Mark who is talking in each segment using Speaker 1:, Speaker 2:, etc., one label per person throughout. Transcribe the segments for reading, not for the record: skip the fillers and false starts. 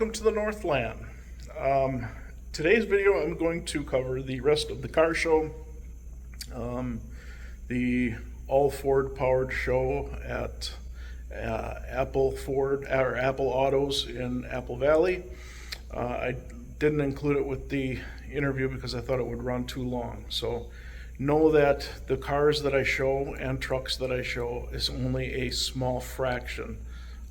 Speaker 1: welcome to the Northland. Today's video I'm going to cover the rest of the car show, the all Ford powered show at Apple Autos in Apple Valley. I didn't include it with the interview because I thought it would run too long. So know that the cars that I show and trucks that I show is only a small fraction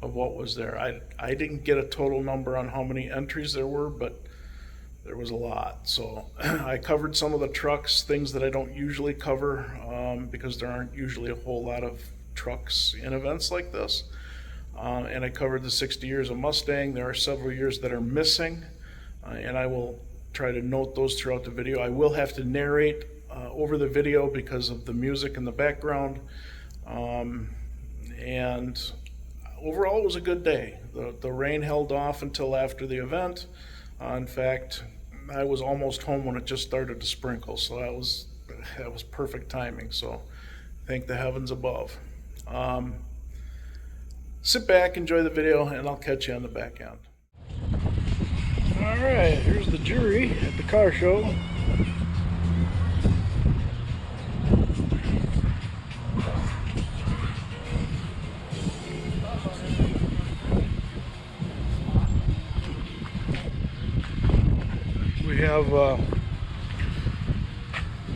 Speaker 1: of what was there. I didn't get a total number on how many entries there were, but there was a lot. So I covered some of the trucks, things that I don't usually cover because there aren't usually a whole lot of trucks in events like this. And I covered the 60 years of Mustang. There are several years that are missing, and I will try to note those throughout the video. I will have to narrate over the video because of the music in the background. And overall, it was a good day. The rain held off until after the event. In fact, I was almost home when it just started to sprinkle, so that was perfect timing. So thank the heavens above. Sit back, enjoy the video, and I'll catch you on the back end. All right, here's the jury at the car show. We have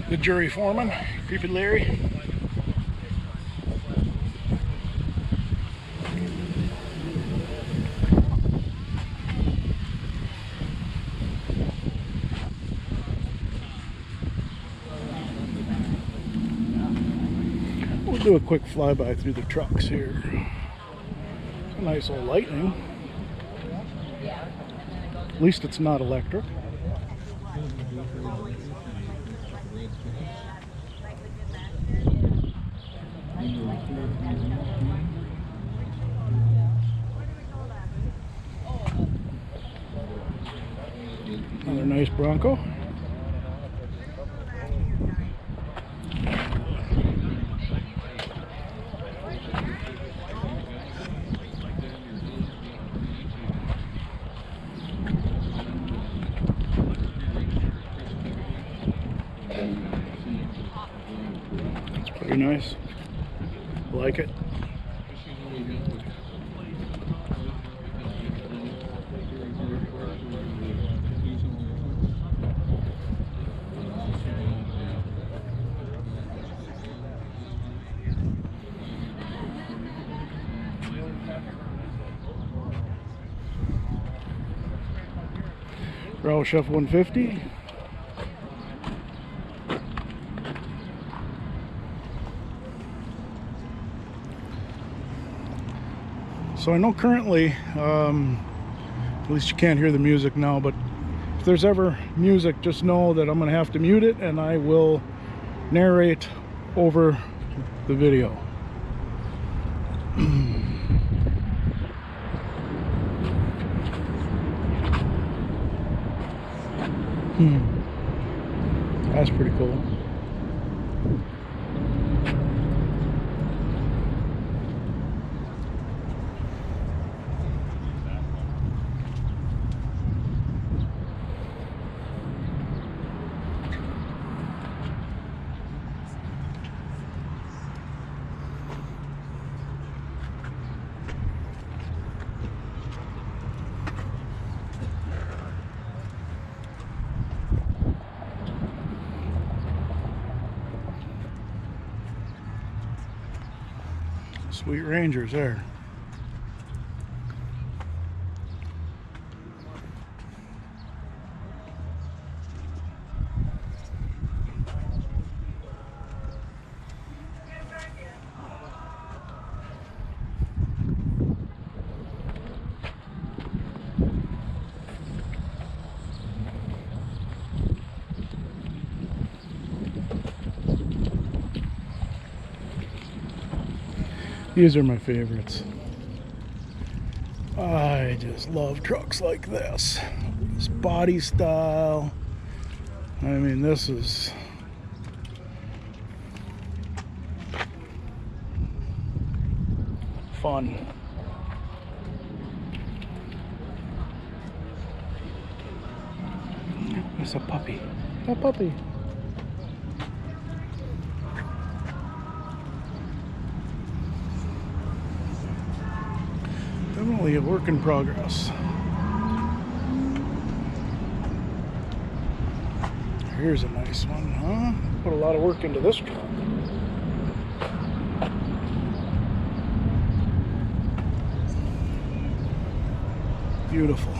Speaker 1: the jury foreman, Creepy Larry. We'll do a quick flyby through the trucks here. A nice old Lightning. At least it's not electric. Another nice Bronco. It's pretty nice. I like it. Roush F-150. So I know currently, at least you can't hear the music now, but if there's ever music, just know that I'm going to have to mute it and I will narrate over the video. That's pretty cool. Sweet Rangers there. These are my favorites. I just love trucks like this. This body style. I mean, this is fun. It's a puppy. A puppy. Definitely a work in progress. Here's a nice one, huh? Put a lot of work into this truck. Beautiful.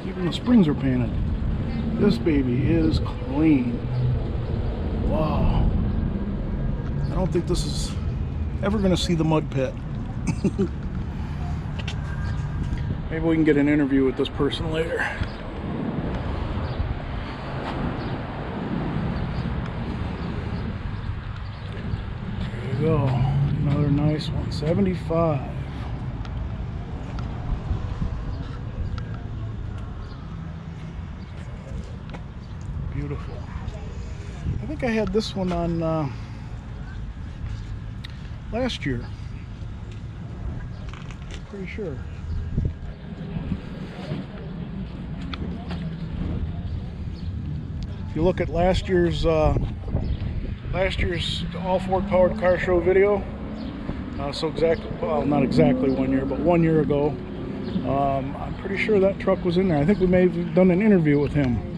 Speaker 1: Even the springs are painted. This baby is clean. Wow. I don't think this is ever going to see the mud pit. Maybe we can get an interview with this person later. There you go. Another nice one. 75. Beautiful. I think I had this one on last year. Pretty sure. If you look at last year's all Ford powered car show video, so exactly, well, not exactly 1 year, but 1 year ago, I'm pretty sure that truck was in there. I think we may have done an interview with him.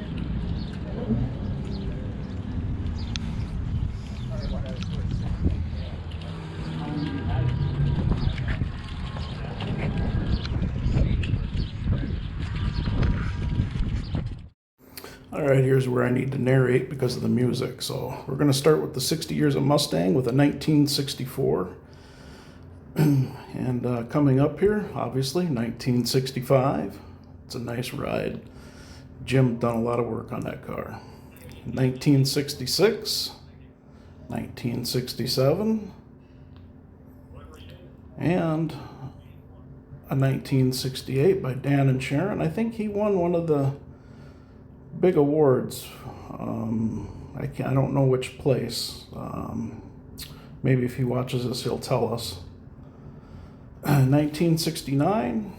Speaker 1: Alright, here's where I need to narrate because of the music. So we're going to start with the 60 years of Mustang with a 1964. And coming up here, obviously, 1965. It's a nice ride. Jim done a lot of work on that car. 1966, 1967, and a 1968 by Dan and Sharon. I think he won one of the big awards. I don't know which place. Maybe if he watches this, he'll tell us. 1969.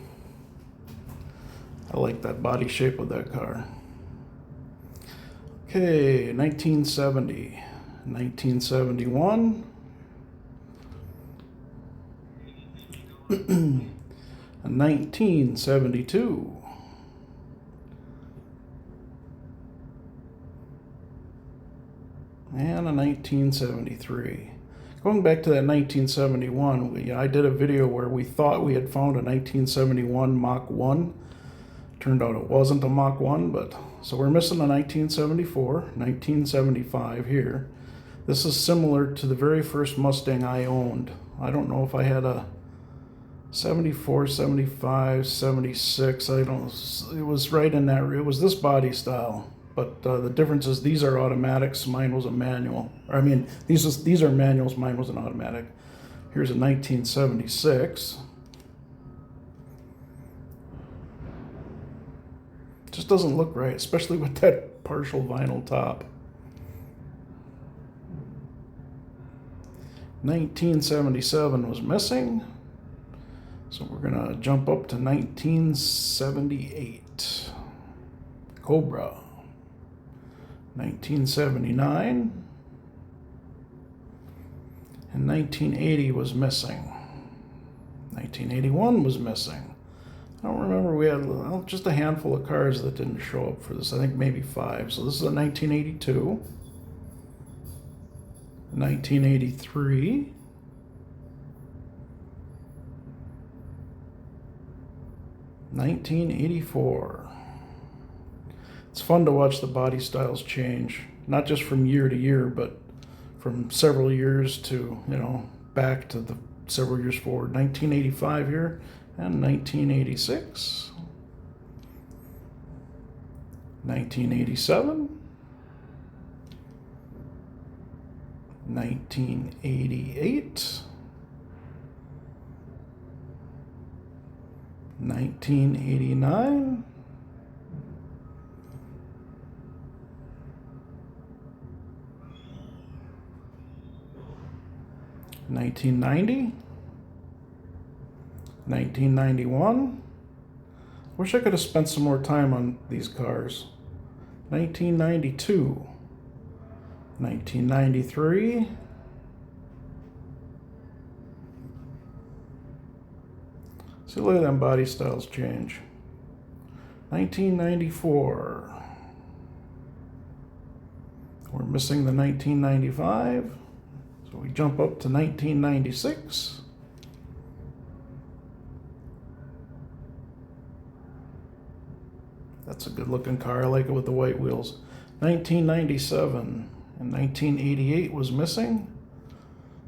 Speaker 1: I like that body shape of that car. Okay, 1970, 1971, and 1972. And a 1973. Going back to that 1971, I did a video where we thought we had found a 1971 Mach 1. Turned out it wasn't a Mach 1, but so we're missing a 1974, 1975 here. This is similar to the very first Mustang I owned. I don't know if I had a 74, 75, 76. I don't. It was right in that. It was this body style. But the difference is these are automatics. Mine was a manual. Or, I mean, these are manuals. Mine was an automatic. Here's a 1976. Just doesn't look right, especially with that partial vinyl top. 1977 was missing. So we're going to jump up to 1978. Cobra. 1979. And 1980 was missing. 1981 was missing. I don't remember, we had just a handful of cars that didn't show up for this. I think maybe 5. So this is a 1982. 1983. 1984. It's fun to watch the body styles change, not just from year to year, but from several years to, back to the several years forward. 1985 here and 1986. 1987. 1988, 1989, 1990, 1991. Wish I could have spent some more time on these cars. 1992, 1993, see, look at them body styles change. 1994, we're missing the 1995, so we jump up to 1996. That's a good looking car. I like it with the white wheels. 1997 and 1988 was missing.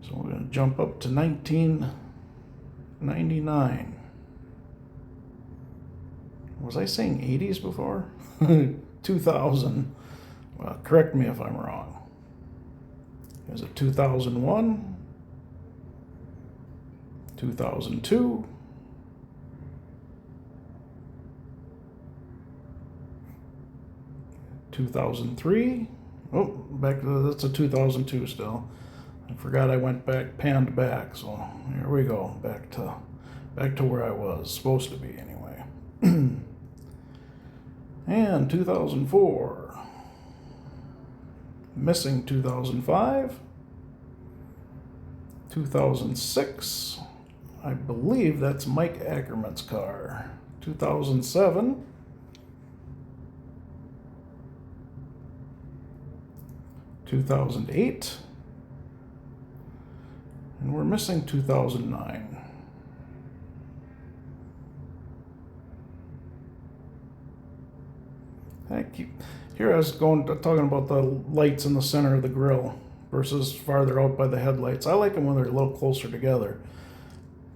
Speaker 1: So we're going to jump up to 1999. Was I saying 80s before? 2000. Well, correct me if I'm wrong. There's a 2001, 2002, 2003. Oh, back to that's a 2002 still. I forgot I went back, panned back. So here we go, back to where I was supposed to be anyway. And 2004. Missing 2005. 2006. I believe that's Mike Ackerman's car. 2007. 2008, and we're missing 2009. Here I was talking about the lights in the center of the grill versus farther out by the headlights. I like them when they're a little closer together.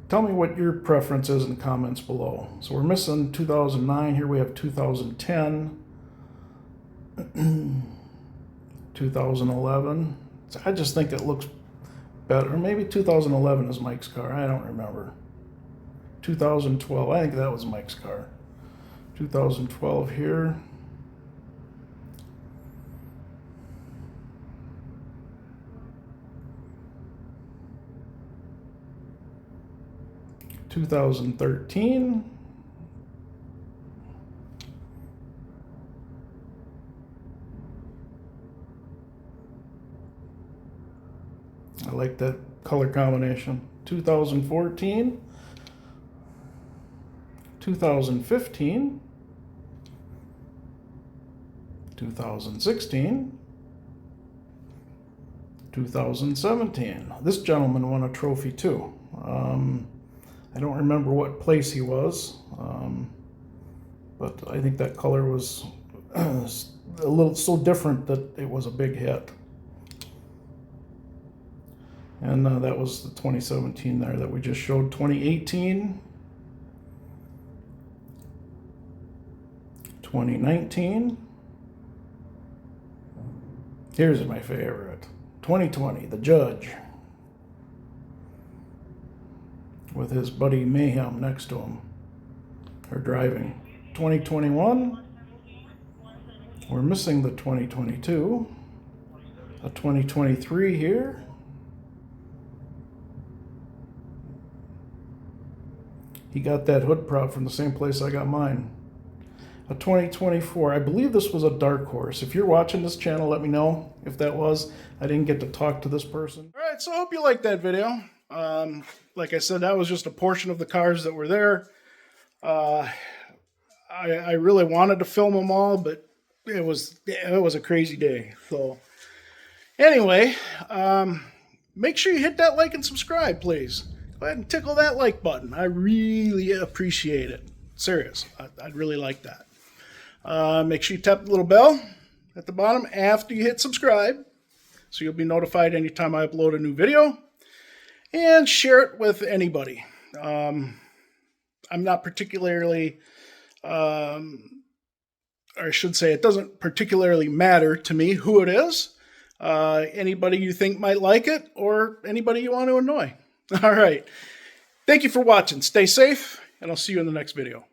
Speaker 1: Tell me what your preference is in the comments below. So we're missing 2009. Here we have 2010. 2011. I just think it looks better. Maybe 2011 is Mike's car. I don't remember. 2012. I think that was Mike's car. 2012 here. (2013). I like that color combination. 2014, 2015, 2016, 2017. This gentleman won a trophy too. I don't remember what place he was, but I think that color was a little so different that it was a big hit. And that was the 2017 there that we just showed. 2018, 2019. Here's my favorite. 2020, the judge, with his buddy Mayhem next to him. They're driving. 2021, we're missing the 2022. A 2023 here. He got that hood prop from the same place I got mine. A 2024. I believe this was a dark horse. If you're watching this channel, let me know if that was. I didn't get to talk to this person. All right, so I hope you liked that video. Like I said, that was just a portion of the cars that were there. I really wanted to film them all, but it was a crazy day. So anyway, make sure you hit that like and subscribe, please. Go ahead and tickle that like button. I really appreciate it. Serious. I'd really like that. Make sure you tap the little bell at the bottom after you hit subscribe, so you'll be notified anytime I upload a new video. And share it with anybody. I'm not particularly, or I should say, it doesn't particularly matter to me who it is. anybody you think might like it, or anybody you want to annoy. All right. Thank you for watching. Stay safe, and I'll see you in the next video.